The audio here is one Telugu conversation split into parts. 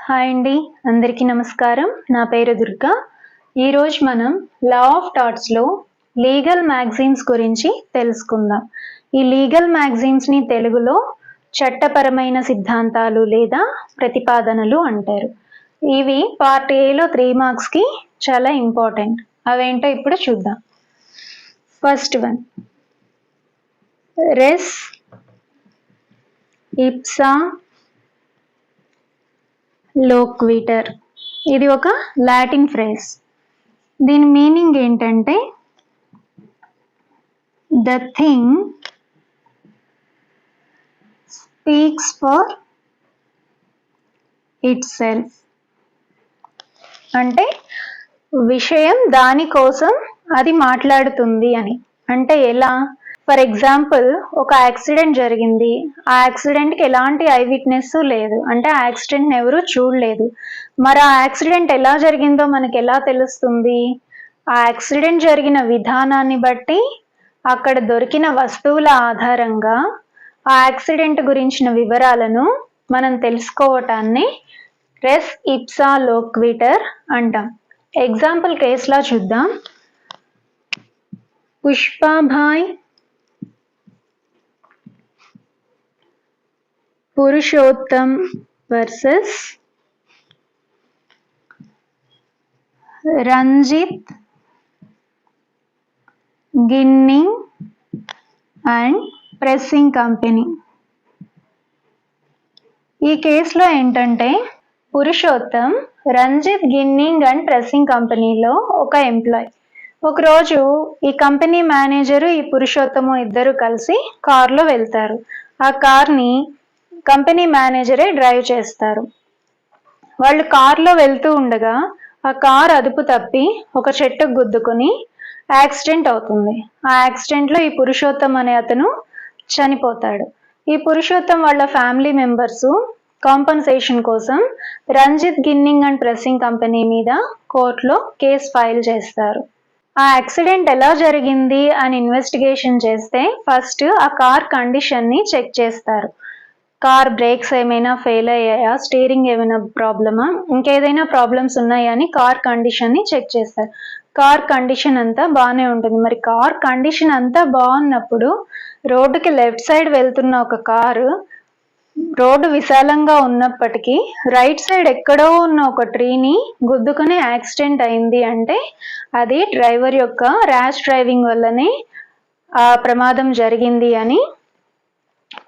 హాయ్ అండి, అందరికీ నమస్కారం. నా పేరు దుర్గా. ఈరోజు మనం లా ఆఫ్ టాట్స్లో లీగల్ మ్యాగజైన్స్ గురించి తెలుసుకుందాం. ఈ లీగల్ మ్యాగజైన్స్ని తెలుగులో చట్టపరమైన సిద్ధాంతాలు లేదా ప్రతిపాదనలు అంటారు. ఇవి పార్ట్ ఏలో 3 మార్క్స్కి చాలా ఇంపార్టెంట్. అవేంటో ఇప్పుడు చూద్దాం. First one, రెస్ ఇప్సా లోక్విటర్. ఇది ఒక లాటిన్ ఫ్రేజ్. దీని మీనింగ్ ఏంటంటే the thing speaks for it self. అంటే విషయం దానికోసం అది మాట్లాడుతుంది అని. అంటే ఎలా? ఫర్ ఎగ్జాంపుల్, ఒక యాక్సిడెంట్ జరిగింది. ఆ యాక్సిడెంట్కి ఎలాంటి ఐ విట్నెస్ లేదు, అంటే ఆ యాక్సిడెంట్ని ఎవరు చూడలేదు. మరి ఆ యాక్సిడెంట్ ఎలా జరిగిందో మనకి ఎలా తెలుస్తుంది? ఆ యాక్సిడెంట్ జరిగిన విధానాన్ని బట్టి, అక్కడ దొరికిన వస్తువుల ఆధారంగా ఆ యాక్సిడెంట్ గురించిన వివరాలను మనం తెలుసుకోవటాన్ని రెస్ ఇప్సా లోక్విటర్ అంటాం. ఎగ్జాంపుల్ కేసులా చూద్దాం. Pushpabhai Purushottam versus Ranjit ginning and pressing company. ఈ కేసులో ఏంటంటే, Purushottam Ranjit ginning and pressing కంపెనీలో ఒక ఎంప్లాయ్. ఒకరోజు ఈ కంపెనీ మేనేజరు, ఈ పురుషోత్తము ఇద్దరు కలిసి కార్లో వెళ్తారు. ఆ కార్ని కంపెనీ మేనేజరే డ్రైవ్ చేస్తారు. వాళ్ళు కార్లో వెళ్తూ ఉండగా ఆ కార్ అదుపు తప్పి ఒక చెట్టుకు గుద్దుకొని యాక్సిడెంట్ అవుతుంది. ఆ యాక్సిడెంట్లో ఈ పురుషోత్తం అనే అతను చనిపోతాడు. ఈ పురుషోత్తం వాళ్ళ ఫ్యామిలీ మెంబర్స్ కాంపన్సేషన్ కోసం Ranjith ginning and pressing company మీద కోర్టులో కేసు ఫైల్ చేస్తారు. ఆ యాక్సిడెంట్ ఎలా జరిగింది అని ఇన్వెస్టిగేషన్ చేస్తే ఫస్ట్ ఆ కార్ కండిషన్ని చెక్ చేస్తారు. కార్ బ్రేక్స్ ఏమైనా ఫెయిల్ అయ్యాయా, స్టీరింగ్ ఏమైనా ప్రాబ్లమా, ఇంకేదైనా ప్రాబ్లమ్స్ ఉన్నాయా అని కార్ కండిషన్ని చెక్ చేస్తారు. కార్ కండిషన్ అంతా బాగానే ఉంటుంది. మరి కార్ కండిషన్ అంతా బాగున్నప్పుడు రోడ్డుకి లెఫ్ట్ సైడ్ వెళ్తున్న ఒక కారు రోడ్డు విశాలంగా ఉన్నప్పటికీ రైట్ సైడ్ ఎక్కడో ఉన్న ఒక ట్రీని గుద్దుకుని యాక్సిడెంట్ అయింది అంటే అది డ్రైవర్ యొక్క ర్యాష్ డ్రైవింగ్ వల్లనే ఆ ప్రమాదం జరిగింది అని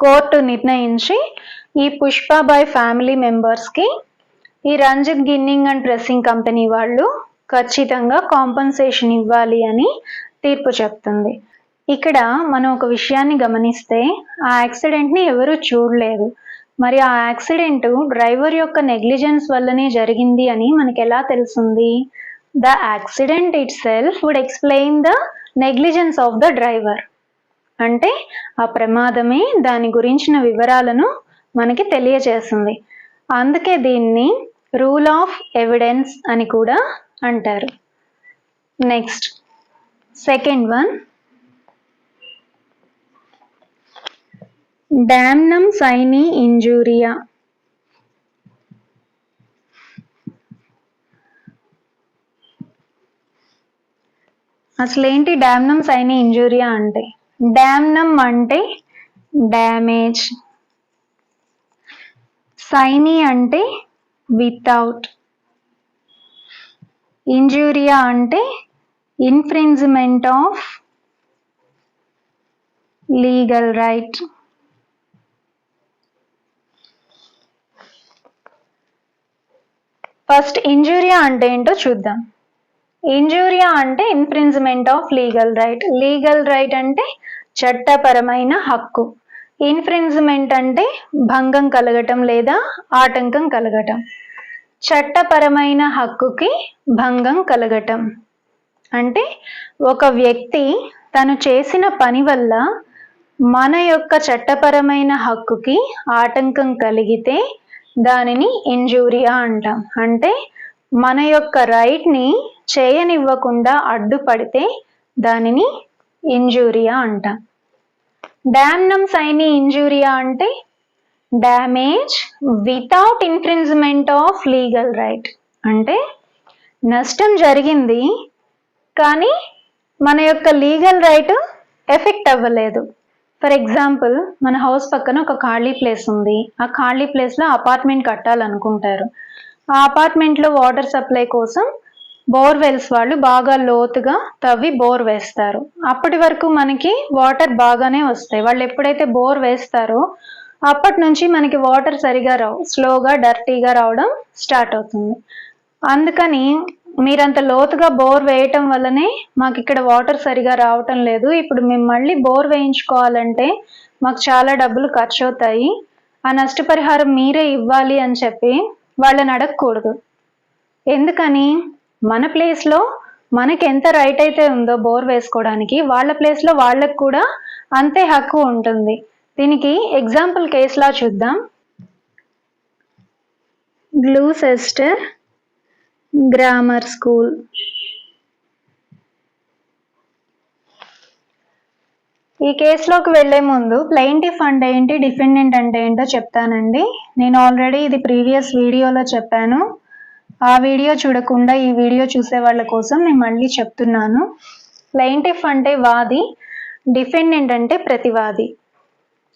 కోర్టు నిర్ణయించి ఈ పుష్పాబాయ్ ఫ్యామిలీ మెంబర్స్కి ఈ Ranjith ginning and pressing company వాళ్ళు ఖచ్చితంగా కాంపన్సేషన్ ఇవ్వాలి అని తీర్పు చెప్తుంది. ఇక్కడ మనం ఒక విషయాన్ని గమనిస్తే, ఆ యాక్సిడెంట్ని ఎవరూ చూడలేదు. మరి ఆ యాక్సిడెంట్ డ్రైవర్ యొక్క నెగ్లిజెన్స్ వల్లనే జరిగింది అని మనకి ఎలా తెలుస్తుంది? The accident itself would explain the negligence of the driver. అంటే ఆ ప్రమాదమే దాని గురించిన వివరాలను మనకి తెలియజేస్తుంది. అందుకే దీన్ని రూల్ ఆఫ్ ఎవిడెన్స్ అని కూడా అంటారు. Next, second one, డామ్నం Saini ఇంజూరియా. అసలేంటి డామ్నం సైని ఇంజూరియా అంటే? డామ్నం అంటే డ్యామేజ్, సైని అంటే వితౌట్, ఇంజూరియా అంటే infringement of legal right. First injuria అంటే ఏంటో చూద్దాం. ఇంజూరియా అంటే infringement of legal right. Legal right అంటే చట్టపరమైన హక్కు. ఇన్ఫ్రింజ్మెంట్ అంటే భంగం కలగటం లేదా ఆటంకం కలగటం. చట్టపరమైన హక్కుకి భంగం కలగటం అంటే ఒక వ్యక్తి తను చేసిన పని వల్ల మన యొక్క చట్టపరమైన హక్కుకి ఆటంకం కలిగితే దానిని ఇంజూరియా అంటాం. అంటే మన యొక్క రైట్ని చేయనివ్వకుండా అడ్డుపడితే దానిని ఇంజూరియా అంటాం. డామ్నం సైని ఇంజూరియా అంటే damage without infringement of legal right అంటే నష్టం జరిగింది కానీ మన యొక్క లీగల్ రైట్ ఎఫెక్ట్ అవ్వలేదు. ఫర్ ఎగ్జాంపుల్, మన హౌస్ పక్కన ఒక ఖాళీ ప్లేస్ ఉంది. ఆ ఖాళీ ప్లేస్లో అపార్ట్మెంట్ కట్టాలనుకుంటారు. ఆ అపార్ట్మెంట్లో వాటర్ సప్లై కోసం బోర్వెల్స్ వాళ్ళు బాగా లోతుగా తవ్వి బోర్ వేస్తారు. అప్పటి వరకు మనకి వాటర్ బాగానే వస్తాయి. వాళ్ళు ఎప్పుడైతే బోర్ వేస్తారో అప్పటి నుంచి మనకి వాటర్ సరిగా రావు, స్లోగా డర్టీగా రావడం స్టార్ట్ అవుతుంది. అందుకని మీరంత లోతుగా బోర్ వేయటం వల్లనే మాకు ఇక్కడ వాటర్ సరిగా రావటం లేదు, ఇప్పుడు మేము మళ్ళీ బోర్ వేయించుకోవాలంటే మాకు చాలా డబ్బులు ఖర్చు అవుతాయి, ఆ నష్టపరిహారం మీరే ఇవ్వాలి అని చెప్పి వాళ్ళని అడగకూడదు. ఎందుకని? మన ప్లేస్లో మనకి ఎంత రైట్ అయితే ఉందో బోర్ వేసుకోవడానికి, వాళ్ళ ప్లేస్లో వాళ్ళకు కూడా అంతే హక్కు ఉంటుంది. దీనికి ఎగ్జాంపుల్ కేసులా చూద్దాం. గ్లూసెస్టర్ గ్రామర్ స్కూల్. ఈ కేసులోకి వెళ్లే ముందు ప్లెయింటిఫ్ అంటే ఏంటి, డిఫెండెంట్ అంటే ఏంటో చెప్తానండి. నేను ఆల్రెడీ ఇది ప్రీవియస్ వీడియోలో చెప్పాను. ఆ వీడియో చూడకుండా ఈ వీడియో చూసే వాళ్ళ కోసం నేను మళ్ళీ చెప్తున్నాను. ప్లెయింటిఫ్ అంటే వాది, డిఫెండెంట్ అంటే ప్రతివాది.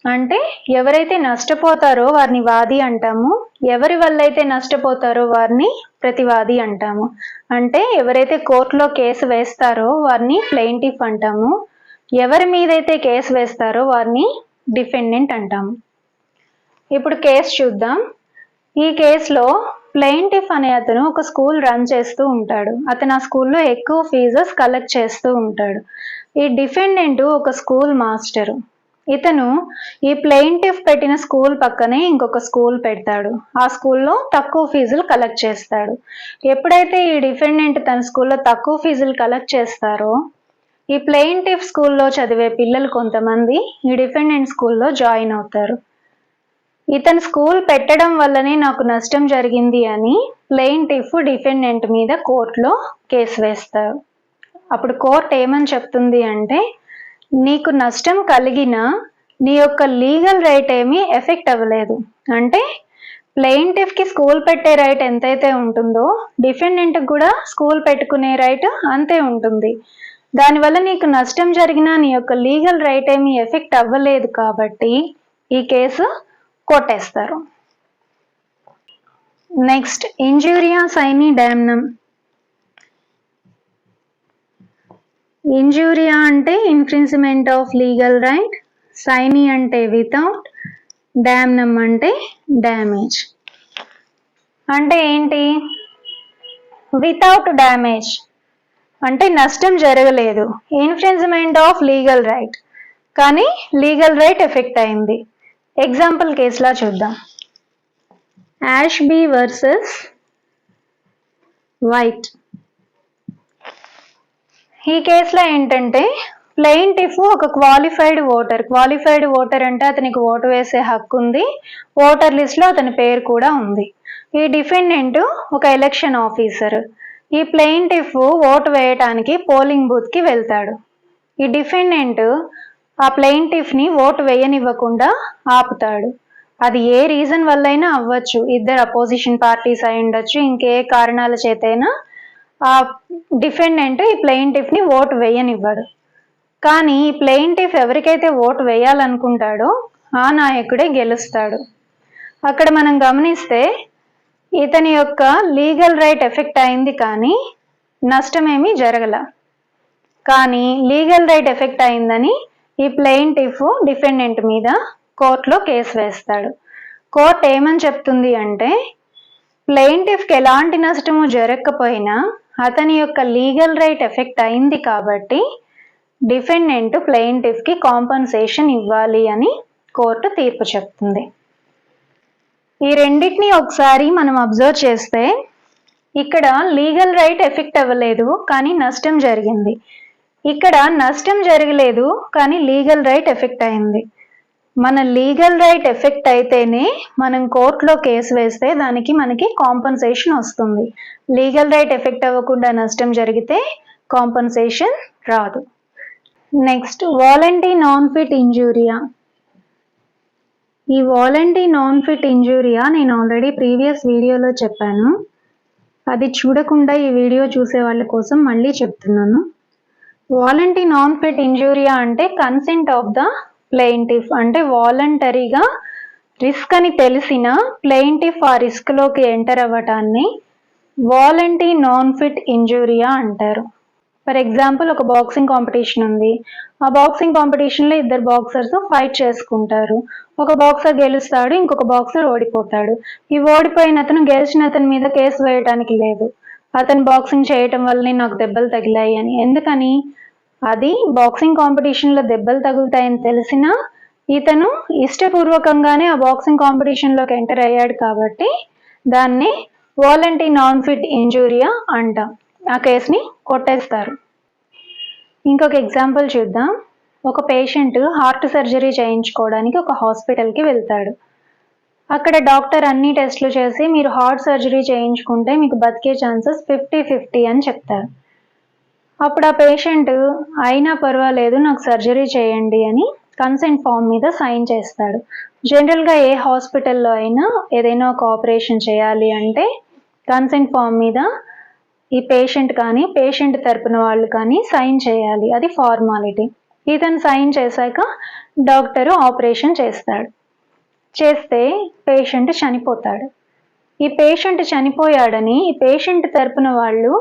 అంటే ఎవరైతే నష్టపోతారో వారిని వాది అంటాము, ఎవరి వల్ల అయితే నష్టపోతారో వారిని ప్రతివాది అంటాము. అంటే ఎవరైతే కోర్టులో కేసు వేస్తారో వారిని ప్లెయింటిఫ్ అంటాము, ఎవరి మీదైతే కేసు వేస్తారో వారిని డిఫెండెంట్ అంటాము. ఇప్పుడు కేసు చూద్దాం. ఈ కేసులో ప్లెయింటిఫ్ అనే అతను ఒక స్కూల్ రన్ చేస్తూ ఉంటాడు. అతను ఆ స్కూల్లో ఎక్కువ ఫీజెస్ కలెక్ట్ చేస్తూ ఉంటాడు. ఈ డిఫెండెంట్ ఒక స్కూల్ మాస్టరు. ఇతను ఈ ప్లెయింటిఫ్ పెట్టిన స్కూల్ పక్కనే ఇంకొక స్కూల్ పెడతాడు. ఆ స్కూల్లో తక్కువ ఫీజులు కలెక్ట్ చేస్తాడు. ఎప్పుడైతే ఈ డిఫెండెంట్ తన స్కూల్లో తక్కువ ఫీజులు కలెక్ట్ చేస్తారో ఈ ప్లెయింటిఫ్ స్కూల్లో చదివే పిల్లలు కొంతమంది ఈ డిఫెండెంట్ స్కూల్లో జాయిన్ అవుతారు. ఇతను స్కూల్ పెట్టడం వల్లనే నాకు నష్టం జరిగింది అని ప్లెయింటిఫ్ డిఫెండెంట్ మీద కోర్టులో కేసు వేస్తారు. అప్పుడు కోర్టు ఏమని చెప్తుంది అంటే, నీకు నష్టం కలిగిన నీ యొక్క లీగల్ రైట్ ఏమీ ఎఫెక్ట్ అవ్వలేదు. అంటే ప్లెయింటిఫ్కి స్కూల్ పెట్టే రైట్ ఎంతైతే ఉంటుందో డిఫెండెంట్కి కూడా స్కూల్ పెట్టుకునే రైట్ అంతే ఉంటుంది. దానివల్ల నీకు నష్టం జరిగినా నీ యొక్క లీగల్ రైట్ ఏమీ ఎఫెక్ట్ అవ్వలేదు కాబట్టి ఈ కేసు కొట్టేస్తారు. నెక్స్ట్, ఇంజూరియా సైని డామ్నం. ఇంజూరియా అంటే infringement of legal right, Saini అంటే వితౌట్, డామ్నం అంటే డ్యామేజ్. అంటే ఏంటి? వితౌట్ డ్యామేజ్ అంటే నష్టం జరగలేదు, ఇన్ఫ్రిన్స్మెంట్ ఆఫ్ లీగల్ రైట్ కానీ లీగల్ రైట్ ఎఫెక్ట్ అయింది. ఎగ్జాంపుల్ కేసులా చూద్దాం. Ashby versus white. ఈ కేసులో ఏంటంటే ప్లెయింటిఫ్ ఒక క్వాలిఫైడ్ ఓటర్ అంటే అతనికి ఓటు వేసే హక్కు ఉంది, ఓటర్ లిస్ట్లో అతని పేరు కూడా ఉంది. ఈ డిఫెండెంట్ ఒక ఎలక్షన్ ఆఫీసర్. ఈ ప్లెయింటిఫ్ ఓటు వేయటానికి పోలింగ్ బూత్కి వెళ్తాడు. ఈ డిఫెండెంట్ ఆ ప్లెయింటిఫ్ని ఓటు వేయనివ్వకుండా ఆపుతాడు. అది ఏ రీజన్ వల్లైనా అవ్వచ్చు, ఇద్దరు అపోజిషన్ పార్టీస్ అయి ఉండొచ్చు, ఇంకే కారణాల చేతైనా ఆ డిఫెండెంట్ ఈ ప్లెయింటిఫ్ని ఓటు వేయనివ్వడు. కానీ ఈ ప్లెయింటిఫ్ ఎవరికైతే ఓటు వేయాలనుకుంటాడో ఆ నాయకుడే గెలుస్తాడు. అక్కడ మనం గమనిస్తే ఇతని యొక్క లీగల్ రైట్ ఎఫెక్ట్ అయింది కానీ నష్టమేమీ జరగల. కానీ లీగల్ రైట్ ఎఫెక్ట్ అయిందని ఈ ప్లెయింటిఫ్ డిఫెండెంట్ మీద కోర్టులో కేసు వేస్తాడు. కోర్టు ఏమని చెప్తుంది అంటే, ప్లెయింటిఫ్కి ఎలాంటి నష్టము జరగకపోయినా అతని యొక్క లీగల్ రైట్ ఎఫెక్ట్ అయింది కాబట్టి డిఫెండెంట్ ప్లెయింటిఫ్కి కాంపన్సేషన్ ఇవ్వాలి అని కోర్టు తీర్పు చెప్తుంది. ఈ రెండింటిని ఒకసారి మనం అబ్జర్వ్ చేస్తే ఇక్కడ లీగల్ రైట్ ఎఫెక్ట్ అవ్వలేదు కానీ నష్టం జరిగింది, ఇక్కడ నష్టం జరగలేదు కానీ లీగల్ రైట్ ఎఫెక్ట్ అయింది. మన లీగల్ రైట్ ఎఫెక్ట్ అయితేనే మనం కోర్టులో కేసు వేస్తే దానికి మనకి కాంపన్సేషన్ వస్తుంది. లీగల్ రైట్ ఎఫెక్ట్ అవ్వకుండా నష్టం జరిగితే కాంపన్సేషన్ రాదు. Next, వాలంటీ non fit ఇంజూరియా. ఈ వాలంటీ నాన్ ఫిట్ ఇంజూరియా నేను ఆల్రెడీ ప్రీవియస్ వీడియోలో చెప్పాను. అది చూడకుండా ఈ వీడియో చూసే వాళ్ళ కోసం మళ్ళీ చెప్తున్నాను. వాలంటీ నాన్ ఫిట్ ఇంజూరియా అంటే కన్సెంట్ ఆఫ్ ద ప్లెయింటిఫ్, అంటే వాలంటరీగా రిస్క్ అని తెలిసిన ప్లెయింటిఫ్ ఆ రిస్క్లోకి ఎంటర్ అవ్వటాన్ని వాలంటీ నాన్ ఫిట్ ఇంజూరియా అంటారు. ఫర్ ఎగ్జాంపుల్, ఒక బాక్సింగ్ కాంపిటీషన్ ఉంది. ఆ బాక్సింగ్ కాంపిటీషన్లో ఇద్దరు బాక్సర్స్ ఫైట్ చేసుకుంటారు. ఒక బాక్సర్ గెలుస్తాడు, ఇంకొక బాక్సర్ ఓడిపోతాడు. ఈ ఓడిపోయిన అతను గెలిచిన అతని మీద కేసు వేయడానికి లేదు, అతను బాక్సింగ్ చేయటం వల్లనే నాకు దెబ్బలు తగిలాయి అని. ఎందుకని? అది బాక్సింగ్ కాంపిటీషన్లో దెబ్బలు తగులుతాయని తెలిసినా ఇతను ఇష్టపూర్వకంగానే ఆ బాక్సింగ్ కాంపిటీషన్లోకి ఎంటర్ అయ్యాడు కాబట్టి దాన్ని వాలంటీ నాన్ ఫిట్ ఇంజూరియా అంటాం. ఆ కేసుని కొట్టేస్తారు. ఇంకొక ఎగ్జాంపుల్ చూద్దాం. ఒక పేషెంట్ హార్ట్ సర్జరీ చేయించుకోవడానికి ఒక హాస్పిటల్కి వెళ్తాడు. అక్కడ డాక్టర్ అన్ని టెస్టులు చేసి మీరు హార్ట్ సర్జరీ చేయించుకుంటే మీకు బతికే ఛాన్సెస్ 50-50 అని చెప్తారు. అప్పుడు ఆ పేషెంట్ అయినా పర్వాలేదు నాకు సర్జరీ చేయండి అని కన్సెంట్ ఫామ్ మీద సైన్ చేస్తాడు. జనరల్గా ఏ హాస్పిటల్లో అయినా ఏదైనా ఒక ఆపరేషన్ చేయాలి అంటే కన్సెంట్ ఫామ్ మీద ఈ పేషెంట్ కానీ పేషెంట్ తరపున వాళ్ళు కానీ సైన్ చేయాలి, అది ఫార్మాలిటీ. ఇతను సైన్ చేశాక డాక్టరు ఆపరేషన్ చేస్తాడు. చేస్తే పేషెంట్ చనిపోతాడు. ఈ పేషెంట్ చనిపోయాడని ఈ పేషెంట్ తరపున వాళ్ళు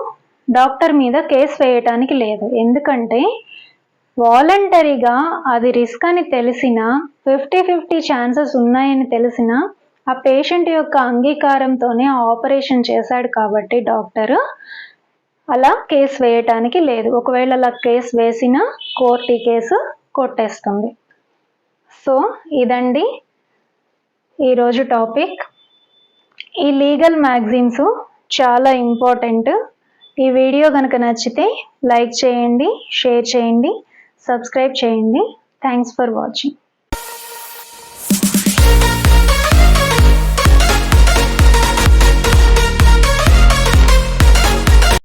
డాక్టర్ మీద కేసు వేయటానికి లేదు. ఎందుకంటే వాలంటరీగా అది రిస్క్ అని తెలిసినా 50-50 ఛాన్సెస్ ఉన్నాయని తెలిసినా ఆ పేషెంట్ యొక్క అంగీకారంతోనే ఆపరేషన్ చేశాడు కాబట్టి డాక్టర్ అలా కేసు వేయటానికి లేదు. ఒకవేళ అలా కేసు వేసినా కోర్టు ఈ కేసు కొట్టేస్తుంది. సో ఇదండి ఈరోజు టాపిక్. ఈ లీగల్ మ్యాగజైన్స్ చాలా ఇంపార్టెంట్. ఈ వీడియో కనుక నచ్చితే లైక్ చేయండి, షేర్ చేయండి, సబ్స్క్రైబ్ చేయండి. Thanks for watching.